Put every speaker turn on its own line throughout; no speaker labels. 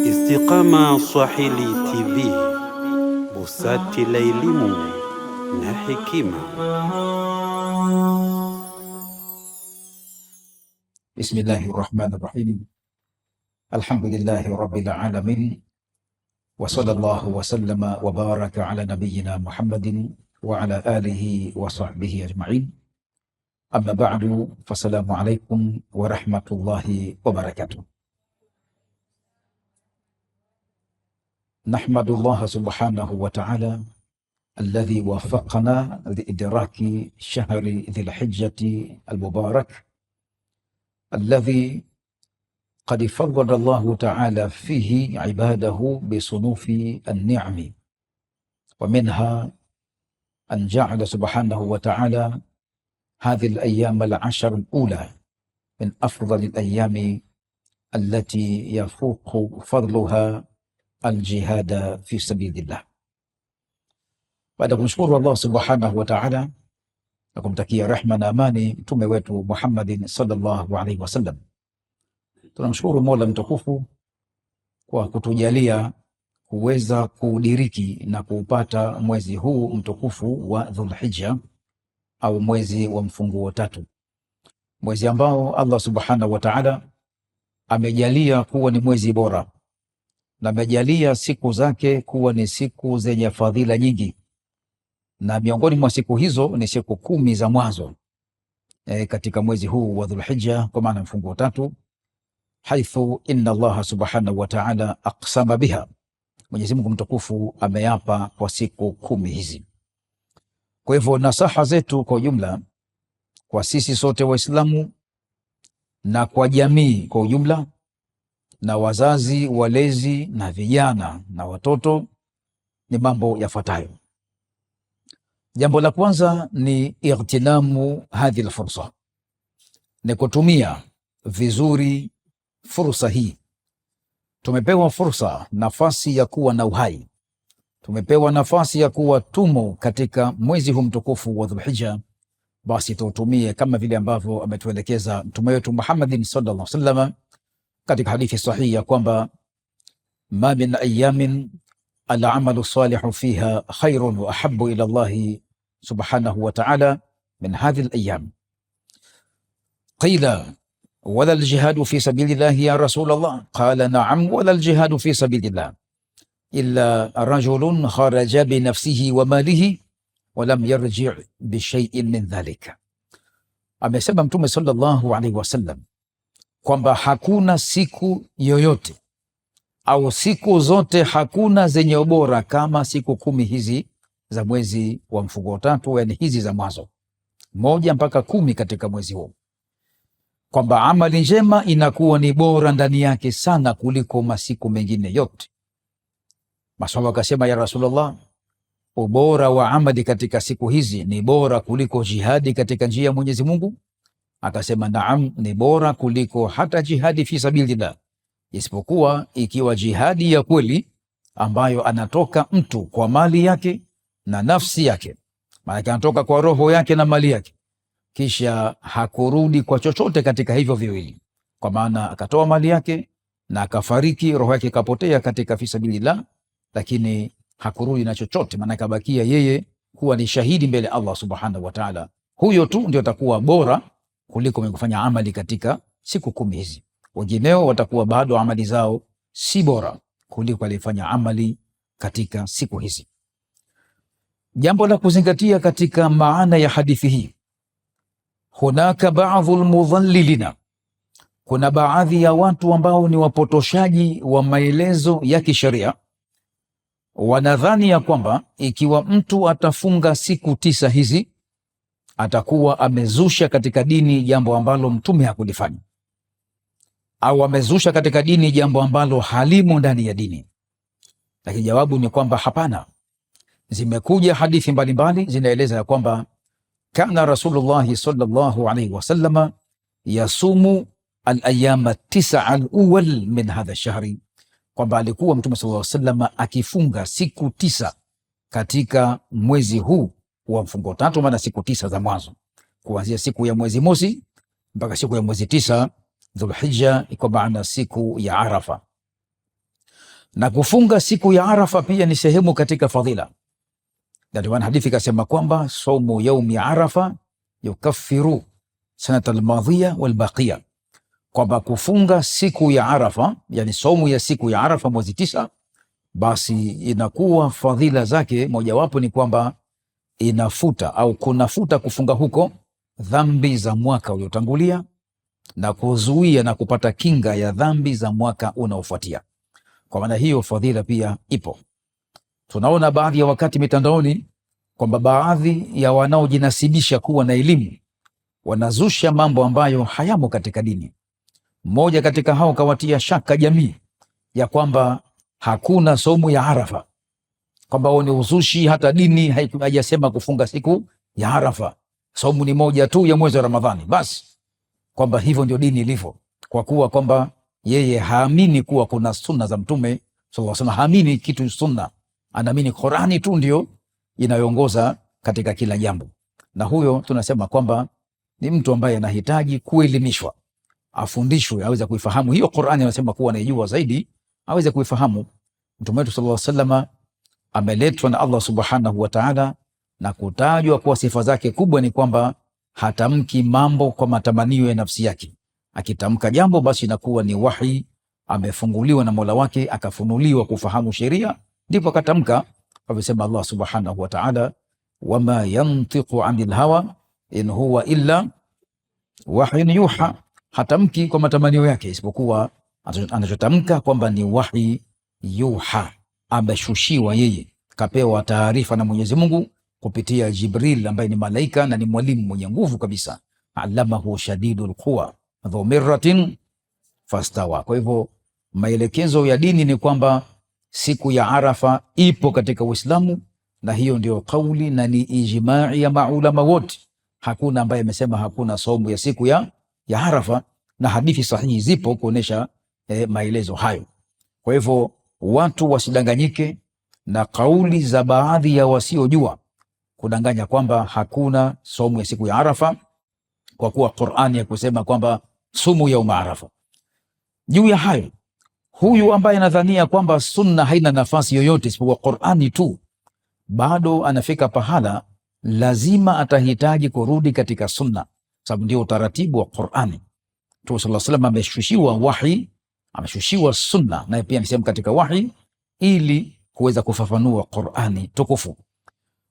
Istiqama Swahili TV, busati la elimu na hekima.
Bismillahirrahmanirrahim. Alhamdulillahi rabbil alamin. Wa sallallahu wa sallama wa baraka ala nabiyyina Muhammadin wa ala alihi wa sahbihi ajma'in. Amma ba'du, fassalamu alaikum wa rahmatullahi wa barakatuh. Nahmadullah subhanahu wa ta'ala alladhi wafaqana liidraki shahri dhil hijjati al-mubarak alladhi qad faddala Allahu ta'ala fihi ibadahu bisunufi an-ni'ami wa minha an ja'ala subhanahu wa ta'ala هذه الأيام العشر الأولى من أفضل الأيام التي يفوق فضلها الجهاد في سبيل الله. Baada ya kumshukuru Allah subhanahu wa ta'ala na kumtakia rehma na amani mtume wetu Muhammadin sallallahu alaihi wasallam, tunamshukuru Mola mtukufu kwa kutujalia kuweza kudiriki na kuupata mwezi huu mtukufu wa Dhulhijja au mwezi wa mfunguo tatu, mwezi ambao Allah subhanahu wa ta'ala amejalia kuwa ni mwezi bora na amejalia siku zake kuwa ni siku zenye fadhila nyingi, na miongoni mwa siku hizo ni siku 10 za mwanzo katika mwezi huu wa Dhulhijja, kwa maana mfunguo tatu, haithu inna Allah subhanahu wa ta'ala aqsama biha, Mwenyezi Mungu mtukufu ameapa kwa siku 10 hizi. Kwa hivyo nasaha zetu kwa ujumla kwa sisi sote Waislamu na kwa jamii kwa ujumla na wazazi, walezi na vijana na watoto ni mambo yafuatayo. Jambo la kwanza ni ightinamu hadhi alfursa, ni kutumia vizuri fursa hii. Tumepewa fursa, nafasi ya kuwa na uhai, tumepewa nafasi ya kuwa tumo katika mwezi huu mtukufu wa Dhulhijja, basi tuutumie kama vile ambavyo ametuelekeza mtume wetu Muhammadin sallallahu alaihi wasallam katika hadithi sahihi ya kwamba ma min ayamin al-amalu salihu fiha khairun wa ahabbu ila Allah subhanahu wa ta'ala min hadhihi al-ayam. Qila wala al-jihadu fi sabilillah ya Rasulullah? Qala na'am, wala al-jihadu fi sabilillah illa rajulun kharaja bi nafsihi wa malihi wa lam yarji' bi shay'in min dhalika. Amesema mtume sallallahu alaihi wasallam kwamba hakuna siku yoyote au siku zote hakuna zenye ubora kama siku 10 hizi za mwezi wa mfunguo tatu, yani hizi za mwanzo 1 mpaka 10 katika mwezi huu, kwamba amali njema inakuwa ni bora ndani yake sana kuliko masiku mengine yote. Maswahaba wakasema, ya Rasulullah, ubora wa amali katika siku hizi ni bora kuliko jihadi katika njia ya Mwenyezi Mungu? Akasema naam, ni bora kuliko hata jihadi fi sabilillah, isipokuwa ikiwa jihadi ya kweli ambayo anatoka mtu kwa mali yake na nafsi yake, maana anatoka kwa roho yake na mali yake, kisha hakurudi kwa chochote katika hivyo viwili, kwa maana akatoa mali yake na akafariki, roho yake ikapotea katika fi sabilillah, lakini hakurudi na chochote, maana kabakia yeye kuwa ni shahidi mbele Allah subhanahu wa ta'ala. Huyo tu ndio atakuwa bora kuliko mwenye kufanya amali katika siku 10 hizi. Wengineo watakuwa bado amali zao si bora kuliko alifanya amali katika siku hizi. Jambo la kuzingatia katika maana ya hadithi hii, hunaka ba'dhul mudhallilina, kuna baadhi ya watu ambao ni wapotoshaji wa maelezo ya kisheria, wanadhani ya kwamba ikiwa mtu atafunga siku 9 hizi atakuwa amezusha katika dini jambo ambalo mtume hakulifanya, au amezusha katika dini jambo ambalo halimo ndani ya dini. Lakini jawabu ni kwamba hapana. Zimekuja hadithi mbalimbali zinaeleza ya kwamba kana Rasulullah sallallahu alaihi wasallam yasumu al-ayyama 9 al-awwal min hadha shahri, kwamba alikuwa mtume sallallahu alaihi wasallam akifunga siku 9 katika mwezi huu wa mfungo tatu, maana siku 9 za mwanzo, kuanzia siku ya mwezi mosi mpaka siku ya mwezi 9 Dhulhijja iko maana siku ya Arafa, na kufunga siku ya Arafa pia ni sehemu katika fadhila. Ndio maana hadithi ikasema kwamba saumu yaumi Arafa yukaffiru sanata almadhiya walbaqiya, kwamba kufunga siku ya Arafa, yani saumu ya siku ya Arafa mwezi 9, basi inakuwa fadhila zake mojawapo ni kwamba inafuta au kunafuta kufunga huko dhambi za mwaka uliotangulia na kuzuia na kupata kinga ya dhambi za mwaka unaofuatia. Kwa maana hiyo fadhila pia ipo. Tunaona baadhi ya wakati mitandaoni kwamba baadhi ya wanaojinasibisha kuwa na elimu wanazusha mambo ambayo hayamo katika dini. Mmoja katika hao kawatia shaka jamii ya kwamba hakuna saumu ya Arafa, kwamba ni uzushi, hata dini haijasema kufunga siku ya Arafa, saumu ni moja tu ya mwezi wa Ramadhani basi, kwamba hivyo ndio dini ilivyo, kwa kuwa kwamba yeye haamini kuwa kuna sunna za Mtume sallallahu alaihi wasallam, haamini kitu sunna, anaamini Qur'ani tu ndio inayoongoza katika kila jambo. Na huyo tunasema kwamba ni mtu ambaye anahitaji kuelimishwa, afundishwe, aweze kuifahamu hiyo Qur'ani anasema kuwa anaijua zaidi, aweze kuifahamu. Mtume wetu sallallahu alaihi wasallam ameletwa na Allah subhanahu wa ta'ala, na kutajwa kwa sifa zake kubwa ni kwamba hatamki mambo kwa matamanio ya nafsi yake. Akitamka jambo basi inakuwa ni wahi, amefunguliwa na Mola wake, akafunuliwa kufahamu sheria, ndipo akatamka. Amesema Allah subhanahu wa ta'ala, wama yantiqu anil hawa in huwa illa wahyun yuha, hatamki kwa matamanio yake isipokuwa anachotamka kwamba ni wahi yuha, ameshushiwa yeye, kapewa taarifa na Mwenyezi Mungu kupitia Jibril ambaye ni malaika na ni mwalimu mwenye nguvu kabisa. Allamahu shadidul quwa dhu mirratin fastawa. Kwa hivyo maelekezo ya dini ni kwamba siku ya Arafa ipo katika Uislamu, na hiyo ndio kauli na ni ijma'i ya maulama wote. Hakuna ambaye amesema hakuna saumu ya siku ya Arafa, na hadithi sahihi zipo kuonesha maelezo hayo. Kwa hivyo watu wasidanganyike na kauli za baadhi ya wasiojua kudanganya kwamba hakuna saumu ya siku ya Arafa, kwa kuwa Qur'ani ya kusema kwamba sumu yaum Arafa. Juu ya hayo, huyu ambaye anadhania kwamba sunna haina nafasi yoyote isipokuwa Qur'ani tu, bado anafika pahala lazima atahitaji kurudi katika sunna, sababu ndio utaratibu wa Qur'ani. Mtume sallallahu alaihi wasallam ameshushiwa wahi, ameshushiwa sunna, na pia ni sehemu katika wahi, ili kuweza kufafanua Qur'ani tukufu.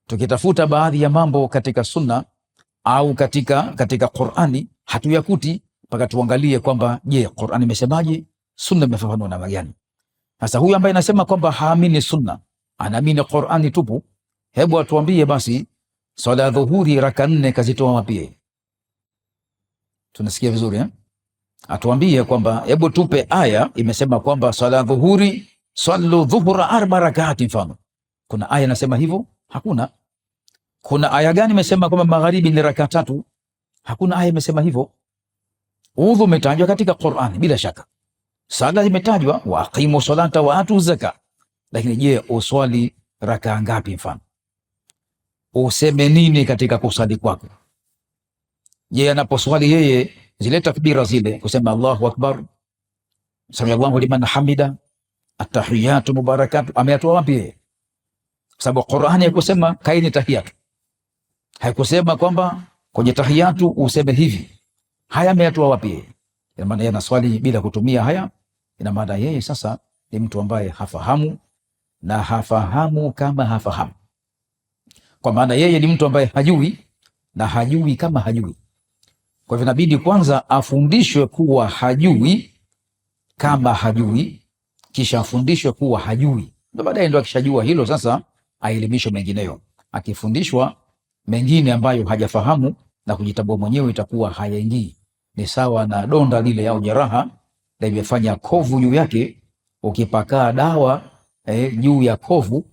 Tukitafuta baadhi ya mambo katika sunna au katika Qur'ani hatuyakuti, mpaka tuangalie kwamba je, Qur'ani imesemaje, sunna imefafanua namna gani? Sasa huyu ambaye anasema kwamba haamini sunna, anaamini Qur'ani tupu, hebu atuambie basi swala ya dhuhuri raka 4 kazitoa wapi? Tunasikia vizuri Atuambie kwamba, hebu tupe aya imesema kwamba swala ya dhuhuri sallu dhuhra 4 rak'ati mfano. Kuna aya inasema hivyo? Hakuna. Kuna aya gani imesema kwamba magharibi ni raka 3? Hakuna aya imesema hivyo. Udhu umetajwa katika Qur'an bila shaka, sala imetajwa, wa aqimu salata wa atu zaka, lakini je, uswali raka ngapi mfano? Useme nini katika kusali kwako? Je, anaposwali yeye zile takbira zile kusema Allahu akbar, sami Allahu liman hamida, atahiyatu mubarakatu, ameyatoa wapi? Sababu Qur'ani haikusema kaini tahiyatu, haikusema kwamba kwenye tahiyatu useme hivi. Haya ameyatoa wapi? Ina maana yeye anaswali bila kutumia haya. Ina maana yeye sasa ni mtu ambaye hafahamu, na hafahamu kama hafahamu. Kwa maana yeye ni mtu ambaye hajui na hajui kama hajui. Kwa hivyo inabidi kwanza afundishwe kuwa hajui kama hajui, kisha afundishwe kuwa hajui, ndio baadaye ndio akishajua hilo sasa aelimishwe mengineyo. Akifundishwa mengine ambayo hajafahamu na kujitambua mwenyewe, itakuwa hayaingii. Ni sawa na donda lile au jeraha na imefanya kovu juu yake, ukipakaa dawa juu ya kovu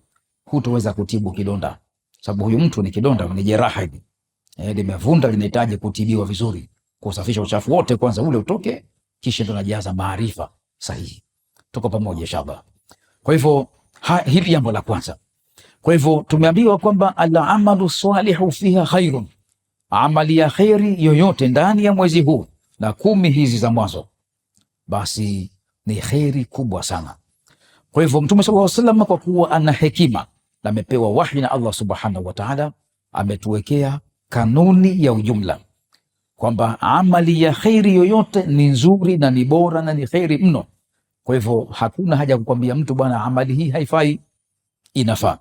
hutoweza kutibu kidonda, sababu huyu mtu ni kidonda, ni jeraha hili limevunda, linahitaji kutibiwa vizuri, kusafisha uchafu wote kwanza ule utoke, kisha ndo najaza maarifa sahihi. Tuko pamoja inshallah. Kwa hivyo hili jambo la kwanza. Kwa hivyo tumeambiwa kwamba al-amalu salihu fiha khairun, amali ya khairi yoyote ndani ya mwezi huu na 10 hizi za mwanzo, basi ni kheri kubwa sana. Kwa hivyo Mtume sallallahu alaihi wasallam kwa kuwa ana hekima na amepewa wahi na Allah subhanahu wa ta'ala, ametuwekea kanuni ya ujumla kwamba amali ya kheri yoyote ni nzuri na ni bora na ni kheri mno. Kwa hivyo hakuna haja kukwambia mtu bwana, amali hii haifai, inafaa.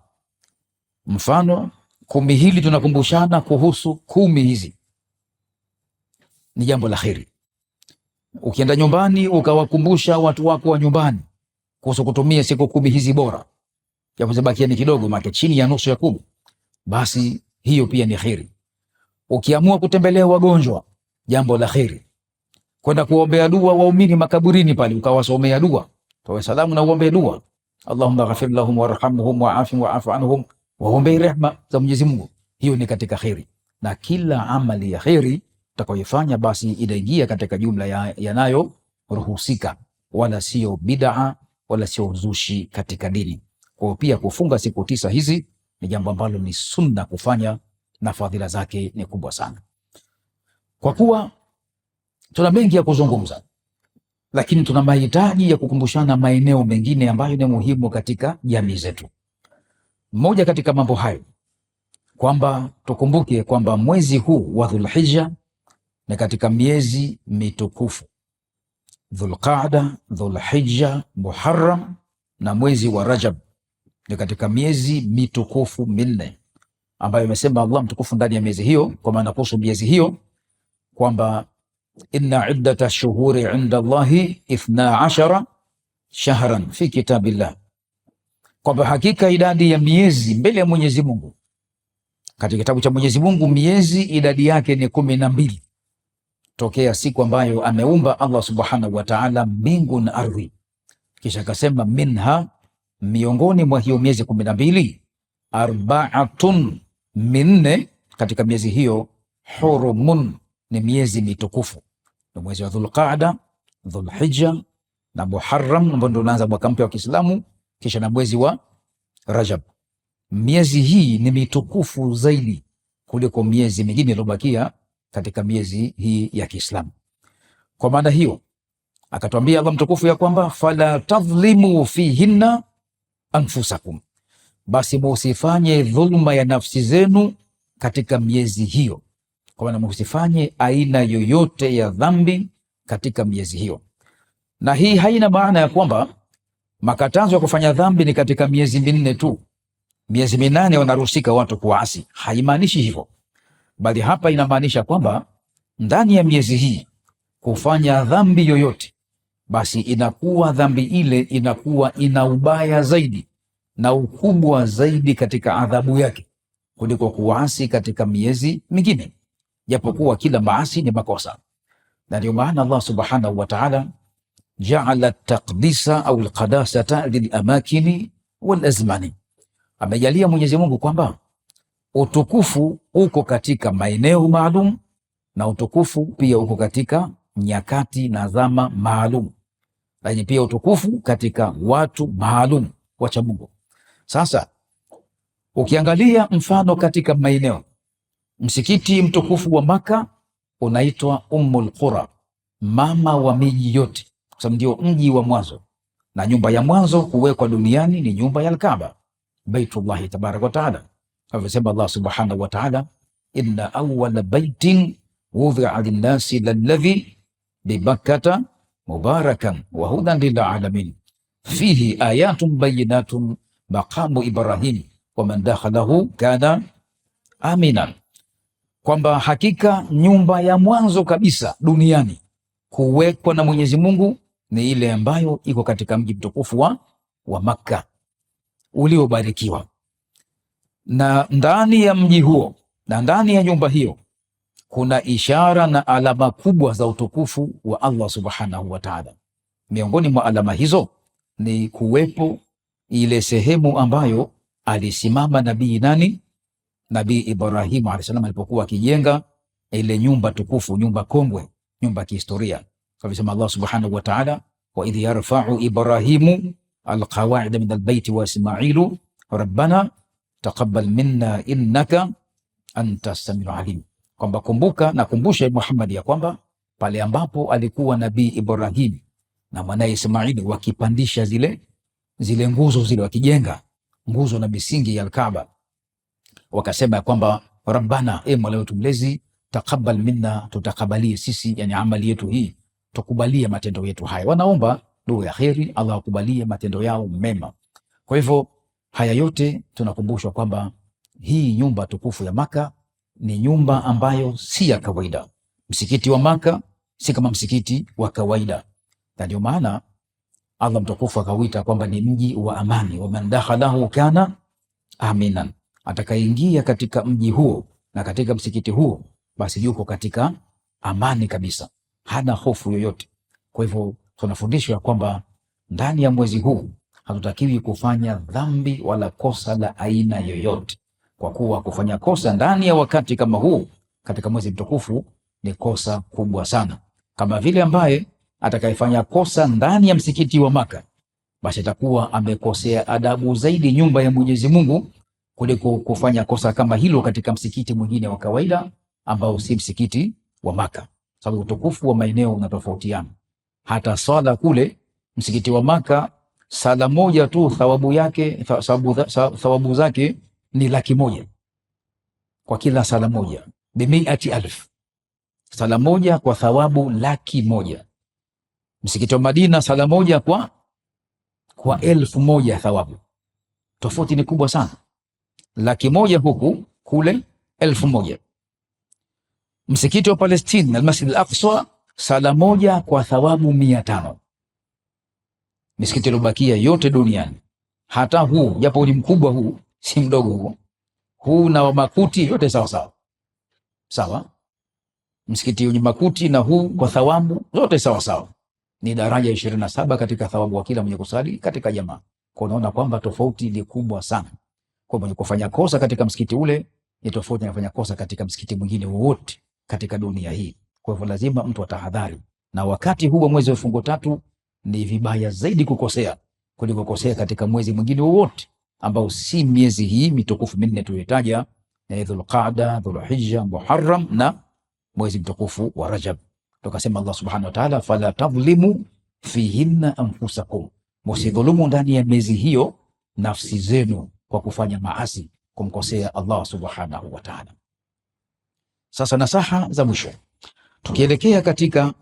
Mfano 10 hili tunakumbushana kuhusu 10 hizi, ni jambo la kheri. Ukienda nyumbani ukawakumbusha watu wako wa nyumbani kuhusu kutumia siku 10 hizi bora, japo zibakia ni kidogo, maana chini ya nusu ya 10, basi hiyo pia ni kheri. Ukiamua kutembelea wagonjwa, jambo la kheri. Kwenda kuombea dua waumini makaburini pale, ukawasomea dua, toa salamu na uombe dua, Allahumma ghafir lahum warhamhum wa'afihim wa'fu anhum, waombe rehema za Mwenyezi Mungu. Hiyo ni katika kheri, na kila amali ya kheri utakayoifanya basi inaingia katika jumla yanayoruhusika, wala sio bid'a wala sio uzushi katika dini. Kwa pia kufunga siku 9 hizi ni jambo ambalo ni sunna kufanya na fadhila zake ni kubwa sana. Kwa kuwa tuna mengi ya kuzungumza, lakini tuna mahitaji ya kukumbushana maeneo mengine ambayo ni muhimu katika jamii zetu. Mmoja katika mambo hayo kwamba tukumbuke kwamba mwezi huu wa Dhulhijja ni katika miezi mitukufu. Dhulqaada, Dhulhijja, Muharram na mwezi wa Rajab ni katika miezi mitukufu minne ambayo imesema Allah mtukufu ndani ya miezi hiyo, kwa maana kuhusu miezi hiyo kwamba inna iddata shuhuri inda Allahi 12 shahran fi kitabillah, kwamba hakika idadi ya miezi mbele ya Mwenyezi Mungu katika kitabu cha Mwenyezi Mungu, miezi idadi yake ni 12 tokea siku ambayo ameumba Allah subhanahu wa ta'ala mbingu na ardhi. Kisha akasema minha, miongoni mwa hiyo miezi 12, arba'atun, minne katika miezi hiyo, hurumun, ni miezi mitukufu, ni mwezi wa Dhulqaada, Dhulhijja na Muharram ambao ndio unaanza mwaka mpya wa Kiislamu, kisha na mwezi wa Rajab. Miezi hii ni mitukufu zaidi kuliko miezi mingine iliyobakia katika miezi hii ya Kiislamu. Kwa maana hiyo akatwambia Allah mtukufu ya kwamba fala tadhlimu fihinna anfusakum, basi musifanye dhulma ya nafsi zenu katika miezi hiyo, kwa maana musifanye aina yoyote ya dhambi katika miezi hiyo. Na hii haina maana ya kwamba makatazo ya kufanya dhambi ni katika miezi minne tu, miezi 8 wanaruhusika watu kuasi. Haimaanishi hivyo, bali hapa inamaanisha kwamba ndani ya miezi hii kufanya dhambi yoyote, basi inakuwa dhambi ile inakuwa ina ubaya zaidi na ukubwa zaidi katika adhabu yake kuliko kuasi katika miezi mingine, japokuwa kila maasi ni makosa. Na ndio maana Allah subhanahu wa ta'ala ja'ala taqdisa au alqadasata lilamakini walazmani, amejalia Mwenyezi Mungu kwamba utukufu uko katika maeneo maalum na utukufu pia uko katika nyakati na zama maalum, lakini pia utukufu katika watu maalum wacha Mungu. Sasa ukiangalia mfano katika maeneo, msikiti mtukufu wa Maka unaitwa Ummul Qura, mama wa miji yote, kwa sababu ndio mji wa mwanzo, na nyumba ya mwanzo kuwekwa duniani ni nyumba ya Al-Kaaba, Baitullahi tabaraka wa taala. Alivyosema Allah subhanahu wa ta'ala, inna awwala baitin wudhi'a lin-nasi lalladhi bibakkata mubarakan wa hudan lil'alamin fihi ayatun bayyinatun maqamu Ibrahim wa man dakhalahu kana aminan, kwamba hakika nyumba ya mwanzo kabisa duniani kuwekwa na Mwenyezi Mungu ni ile ambayo iko katika mji mtukufu wa Makka uliobarikiwa. Na ndani ya mji huo na ndani ya nyumba hiyo kuna ishara na alama kubwa za utukufu wa Allah subhanahu wa ta'ala. Miongoni mwa alama hizo ni kuwepo ile sehemu ambayo alisimama nabii nani? Nabii Ibrahim alayhi salam alipokuwa akijenga ile nyumba tukufu, nyumba kongwe, nyumba ya kihistoria. Kabisa Allah subhanahu wa ta'ala, wa idh yarfa'u Ibrahimu alqawaida min albayti wa Ismailu rabbana taqabbal minna innaka anta samiul alim, kwamba kumbuka na kumbusha Muhammad ya kwamba pale ambapo alikuwa nabii Ibrahim na mwanae Ismaili wakipandisha zile nguzo zile, wakijenga nguzo na misingi ya Kaaba, wakasema kwamba Rabbana, Mola wetu mlezi, taqabbal minna, tutakabalie sisi, yani amali yetu hii, tukubalie matendo yetu haya. Wanaomba dua ya kheri, Allah akubalie matendo yao mema. Kwa hivyo haya yote tunakumbushwa kwamba hii nyumba tukufu ya Maka ni nyumba ambayo si ya kawaida. Msikiti wa Maka si kama msikiti wa kawaida, na ndio maana Allah mtukufu akauita kwamba ni mji wa amani. Wa man dakhalahu kana aminan, atakayeingia katika mji huo na katika msikiti huo, basi yuko katika amani kabisa, hana hofu yoyote. Kwa hivyo tunafundishwa kwamba ndani ya mwezi huu hatutakiwi kufanya dhambi wala kosa la aina yoyote, kwa kuwa kufanya kosa ndani ya wakati kama huu katika mwezi mtukufu ni kosa kubwa sana. Kama vile ambaye atakayefanya kosa ndani ya msikiti wa Maka, basi atakuwa amekosea adabu zaidi nyumba ya Mwenyezi Mungu kuliko kufanya kosa kama hilo katika msikiti mwingine wa kawaida ambao si msikiti wa Maka, sababu utukufu wa maeneo unatofautiana. Hata swala kule msikiti wa Maka, sala moja tu thawabu yake, thawabu zake ni 100,000 kwa kila sala moja, bi100,000, sala moja kwa thawabu 100,000. Msikiti wa Madina sala moja kwa 1,000 thawabu. Tofauti ni kubwa sana, 100,000 huku, kule 1,000. Msikiti wa Palestina Al-Masjid Al-Aqsa sala moja kwa thawabu 500. Misikiti iliyobakia yote duniani, hata huu japo ni mkubwa, huu si mdogo, huu na wa Makuti yote sawa sawa. Msikiti wenye Makuti na huu kwa thawabu zote sawa, ni daraja 27 katika thawabu wa kila mwenye kusali katika jamaa. Kwa unaona kwamba tofauti ni kubwa sana. Kwa mwenye kufanya kosa katika msikiti ule ni tofauti na kufanya kosa katika msikiti mwingine wowote katika dunia hii. Kwa hivyo lazima mtu atahadhari, na wakati huu wa mwezi wa mfungo 3 ni vibaya zaidi kukosea kuliko kukosea katika mwezi mwingine wowote ambao si miezi hii mitukufu minne tuliyotaja, Dhulqaada, Dhulhijja, Muharram na mwezi mtukufu wa Rajab. Tukasema Allah subhanahu wa ta'ala, fala tadhlimu fihinna anfusakum, msidhulumu ndani ya miezi hiyo nafsi zenu kwa kufanya maasi, kumkosea Allah subhanahu wa ta'ala. Sasa nasaha za mwisho, tukielekea katika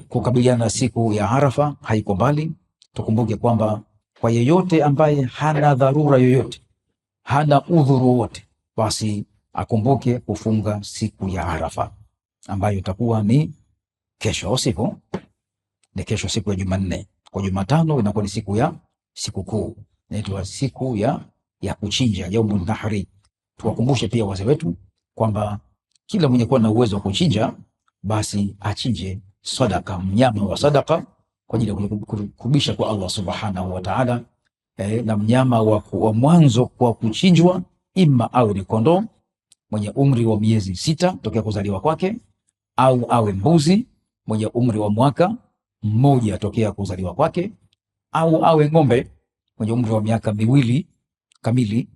kukabiliana na siku ya Arafa, haiko mbali. Tukumbuke kwamba kwa yeyote ambaye hana dharura yoyote, hana udhuru wote, basi akumbuke kufunga siku ya Arafa ambayo itakuwa ni kesho. Siku ni kesho, siku ya Jumanne. Kwa Jumatano inakuwa ni siku ya sikukuu, inaitwa siku ya kuchinja, yaumun nahri. Tuwakumbushe pia wazee wetu kwamba kila mwenye kuwa na uwezo wa kuchinja basi achinje sadaka, mnyama wa sadaka kwa ajili ya kurudisha kwa Allah subhanahu wa ta'ala. Na mnyama wa mwanzo kwa kuchinjwa ima awe ni kondoo mwenye umri wa miezi 6 tokea kuzaliwa kwake, au awe mbuzi mwenye umri wa mwaka 1 tokea kuzaliwa kwake, au awe ng'ombe mwenye umri wa miaka 2 kamili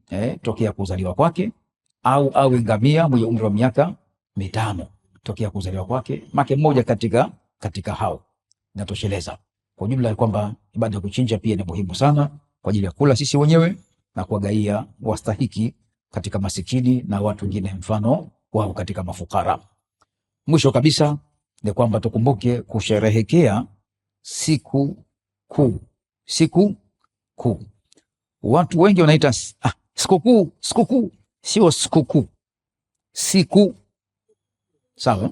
tokea kuzaliwa kwake, au awe ngamia mwenye umri wa miaka 5 tokea kuzaliwa kwake. Make mmoja katika hao inatosheleza. Kwa jumla ya kwamba ibada ya kuchinja pia ni muhimu sana kwa ajili ya kula sisi wenyewe na kuwagaia wastahiki katika masikini na watu wengine mfano wao katika mafukara. Mwisho kabisa ni kwamba tukumbuke kusherehekea siku kuu. Siku kuu, watu wengi wanaita sikukuu. Sio sikukuu, siku. Sawa,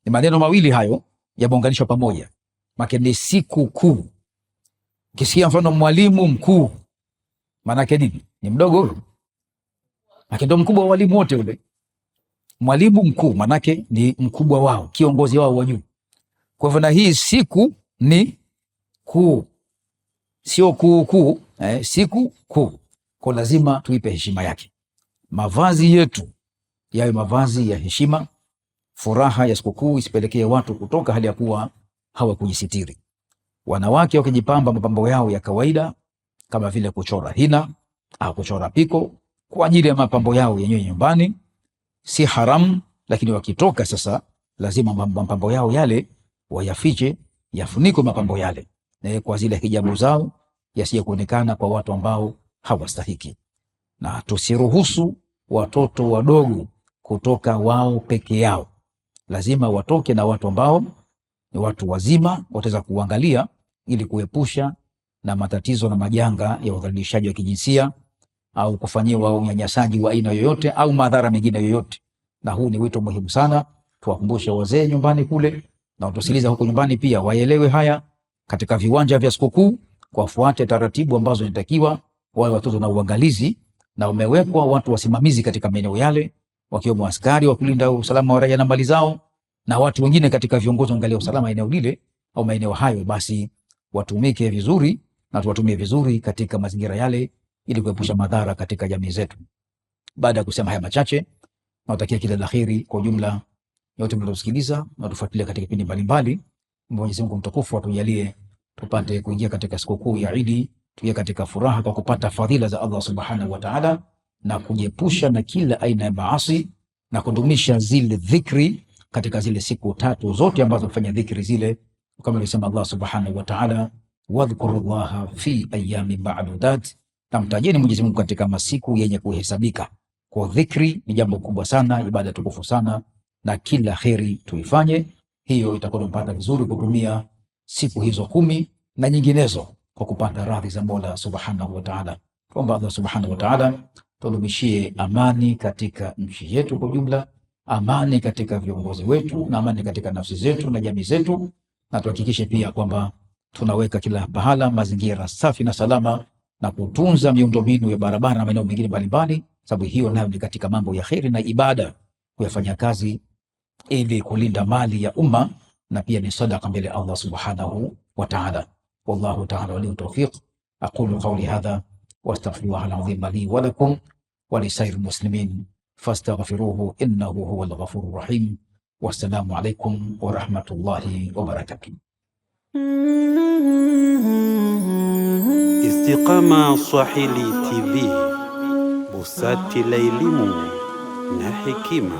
ni maneno mawili hayo yameunganishwa pamoja, maana ni siku kuu. Kisikia mfano mwalimu mkuu, maana yake nini? Ni mdogo huyo, maana ndio mkubwa wa walimu wote ule. Mwalimu mkuu maana yake ni mkubwa wao, kiongozi wao wa juu. Kwa hivyo na hii siku ni kuu, sio kuu, siku kuu. Kwa lazima tuipe heshima yake. Mavazi yetu yawe mavazi ya heshima. Furaha ya sikukuu isipelekee watu kutoka hali ya kuwa hawakujisitiri. Wanawake wakijipamba mapambo yao ya kawaida kama vile kuchora hina au kuchora piko kwa ajili ya mapambo yao yenyewe nyumbani, si haramu, lakini wakitoka sasa lazima mapambo yao yale wayafiche yafunikwe mapambo yale kwa zile hijabu zao, yasije kuonekana kwa watu ambao hawastahiki. Na tusiruhusu watoto wadogo kutoka wao peke yao, lazima watoke na watu ambao ni watu wazima wataweza kuangalia, ili kuepusha na matatizo na majanga ya udhalilishaji wa kijinsia au kufanyiwa unyanyasaji wa aina yoyote au madhara mengine yoyote. Na huu ni wito muhimu sana, tuwakumbushe wazee nyumbani kule na watusikiliza huko nyumbani pia waelewe haya. Katika viwanja vya sikukuu wafuate taratibu ambazo inatakiwa, wale watoto na uangalizi, na umewekwa watu wasimamizi katika maeneo yale, wakiwemo askari wa kulinda usalama wa raia na mali zao, na watu wengine katika viongozi waangalia usalama eneo lile au maeneo hayo. Basi watumike vizuri na tuwatumie vizuri katika mazingira yale, ili kuepusha madhara katika jamii zetu. Baada ya kusema haya machache, nawatakia kila la kheri kwa ujumla yote mnaosikiliza na tufuatilia katika vipindi mbalimbali. Mwenyezi Mungu mtukufu atujalie tupate kuingia katika sikukuu ya Idi tuwe katika furaha kwa kupata fadhila za Allah Subhanahu wa Ta'ala, na kujiepusha na kila aina ya maasi, na kudumisha zile dhikri katika zile siku tatu zote ambazo fanya dhikri zile, kama alisema Allah Subhanahu wa Ta'ala, wadhkurullaha fi ayyamin ma'dudat, na mtajeni Mwenyezi Mungu katika masiku yenye kuhesabika. Kwa dhikri ni jambo kubwa sana, ibada tukufu sana, na kila kheri tuifanye. Hiyo itakuwa mpata vizuri kutumia siku hizo 10 na nyinginezo kwa kupata radhi za Mola Subhanahu wa Ta'ala. Tuomba Allah Subhanahu wa Ta'ala tudumishie amani katika nchi yetu kwa jumla, amani katika viongozi wetu, na amani katika nafsi zetu na jamii zetu, na tuhakikishe pia kwamba tunaweka kila pahala mazingira safi na salama, na kutunza miundombinu ya barabara na maeneo mengine mbalimbali, sababu hiyo nayo ni katika mambo ya kheri na ibada kuyafanya kazi, ili kulinda mali ya umma, na pia ni sadaqa mbele Allah Subhanahu wa Ta'ala. Wallahu ta'ala waliyu tawfiq. Aqulu qawli hadha wa astaghfirullah al-azim li wa lakum wa li sairil muslimin fastaghfiruhu innahu huwal ghafurur rahim. Wassalamu alaykum wa rahmatullahi wa barakatuh.
Istiqama Swahili TV, busati la elimu na hekima.